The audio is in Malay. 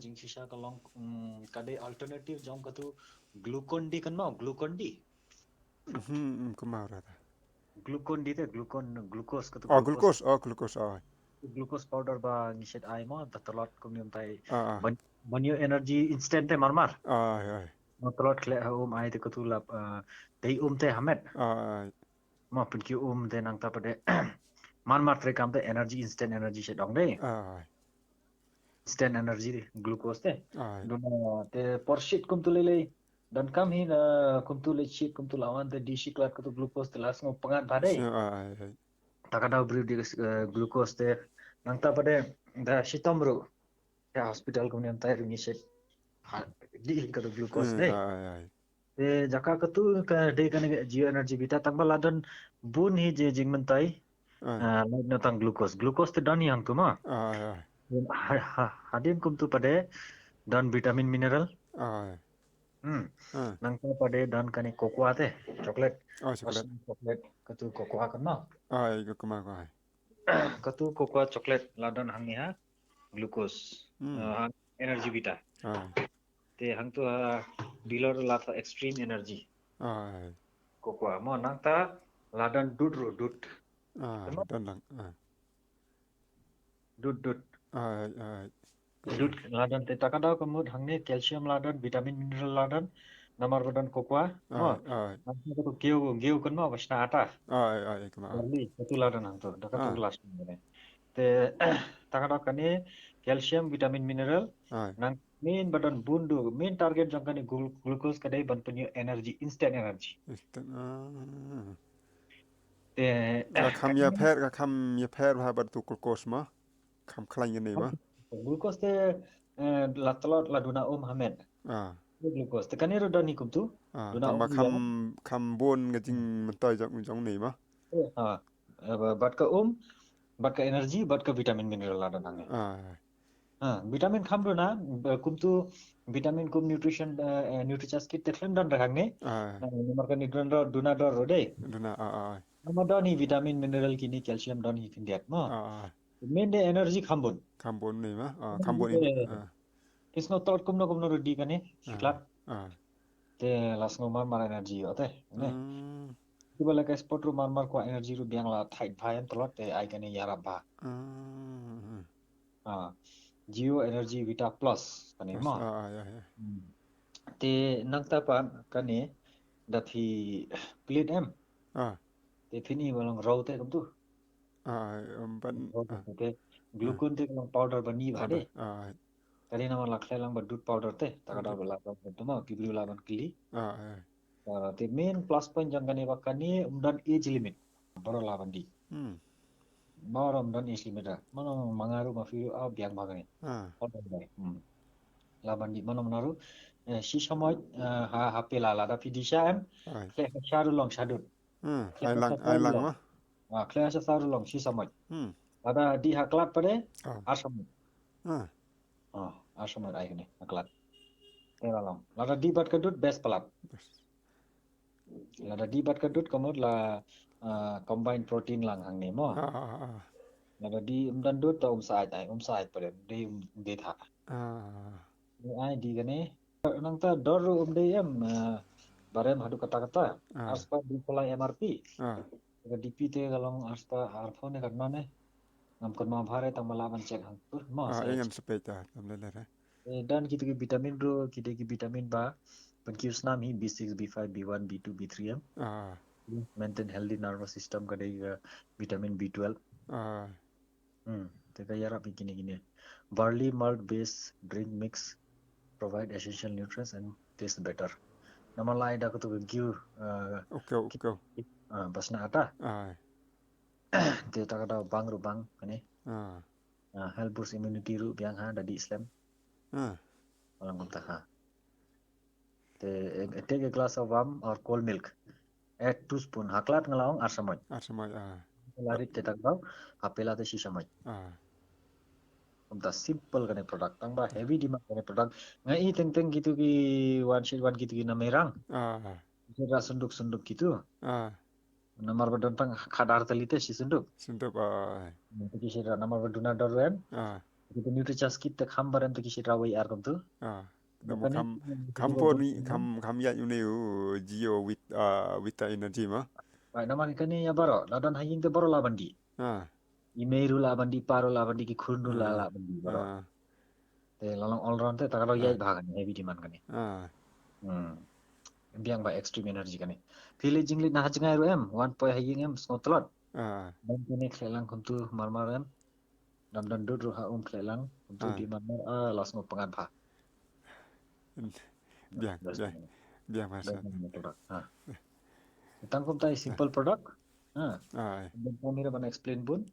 jing shisha ka long kade alternative jong katu glucon D kan mau glucon D Kumau rata. glucon D te glucose katu Oh, glucose. Oh. glucose powder ba ngishet ai mo tatalot kumnium tai Ah, banyo energy instant te marmar ah, no talot khle ai te katu lap dei te hamet ah, ma pinki te nang ta pade marmar tre kam te energy instant energy she dong dei ah, instant energy glucose te ah, duna te por shit kum tu lele dan kam hi na kum tu le shit kum tu lawan te di shiklat katu glucose te las ngo pangat badai takada brew di glucose te nang ta pade da shitomru ya hospital kumniam tai ringi shit di katu glucose dei te jaka katu ka dei kan geo energy vita tangbal ladan bun hi je jingman tai lain na tang glucose te dan yang tu ma hadim kum tu pade dan vitamin mineral nang ta pade dan kani cocoa te chocolate chocolate. chocolate katu cocoa kan ma Kumau. katu cocoa chocolate ladan hangi ha glucose energy vita te hang tu dealer lata extreme energy cocoa mo nang ta ladan dut Dan lang. dut ladan te takada kamut hangne calcium ladan vitamin mineral ladan namar badan cocoa mo nang tu geu kan mo basna ata Kumau. barley katu ladan hang tu dakatu last ne te takada kane calcium vitamin mineral nang main badan bundu main target jang kane glucose kadai ban punyo energy instant energy te Kam ya per ha bar tu glucose ma. Kam klan ni ma. glucose te latalot laduna hamet glucose te kanero dan hikum tu duna Tamba ya kam bon ngajing mentai jong ni ma. ha bat ka bat ka energy bat ka vitamin mineral ladan hange vitamin kham na kum tu vitamin kum nutrition nutritious kit teklen dan hange nomor ka nidran duna dor rode nomor dan hi vitamin mineral kini calcium dan hi kindiat ma main de energy khambun Kambon ni ma. Kambon ini. kisno tot kumno rodi kane siklat te las ngomar mar energy ote ne tiba leka sport ru mar ko energy ru biang la thai bhayan tolot te ai kane yara ba geo energy vita plus kane ma te nangta pa kane dathi plate em te fini balong raw te kum tu te glucon te balong powder bani bhade tadi nama laklai lang badut powder te takada bala tu ma kibri la ban kili te main plus point jang kane bakani umdan age limit baro la bandi baro umdan age limit mana mangaru mafiru biang bagani la bandi mana manaru si samoy hape la da pidisha em kle sharu long shadut ai lang ma. kle sharu long si samoy ada di haklat pade asamoy asamoy ai kene haklat teralam lada di bat kadut best palat lada di bat kadut komod la combined protein lang hang ne mo lada di umdan dut ta umsait pade de tha ai di gane nang ta dor umde em barem hadu kata aspa di polai MRP ga DP te galong aspa arphone karna ne ngam kan ma bhare tang malaban check hang pur mo Ingan sepeda tamle le. dan kita ki vitamin ro kita ki vitamin ba penkius nam hi B6 B5 B1 B2 B3 em maintain healthy nervous system ka dei vitamin B12 te ka yara pikini gini barley malt based drink mix provide essential nutrients and taste better namalai da kutu giu okay basna ata te ta kada bang ru bang kane help boost immunity ru biang ha da di islam orang kumta ha take a glass of warm or cold milk add 2 spoon haklat ngalaong arsamoy lari tetak daw apela te sisamoy kumta simple kane product tang ba heavy demand kane product ngai teng gitu ki one sheet one gitu ki na merang sira sunduk gitu namar badan tang khadar telite si sunduk ki sira namar baduna dorwen Kita nutri chas kita khambaran tu kisi rawai ar tu. Mo kam po ni kam ya yune geo with energy ma. Right, nama kani ya baro, ladan haying te baro labandi. Imeiru labandi, paro labandi ki khurnu labandi baro. Te lalang all round te takalo yai bhagan heavy demand kani. Biang ba extreme energy kani. Phile jingli na hajngai ro em 1 point haying em snotlot. Dan kini klelang kuntu marmar em. Dan dud ro ha klelang kuntu di marmar las ngo pengat bha. Biang masa. Tangkum tai simple product. Dan kami ra explain pun.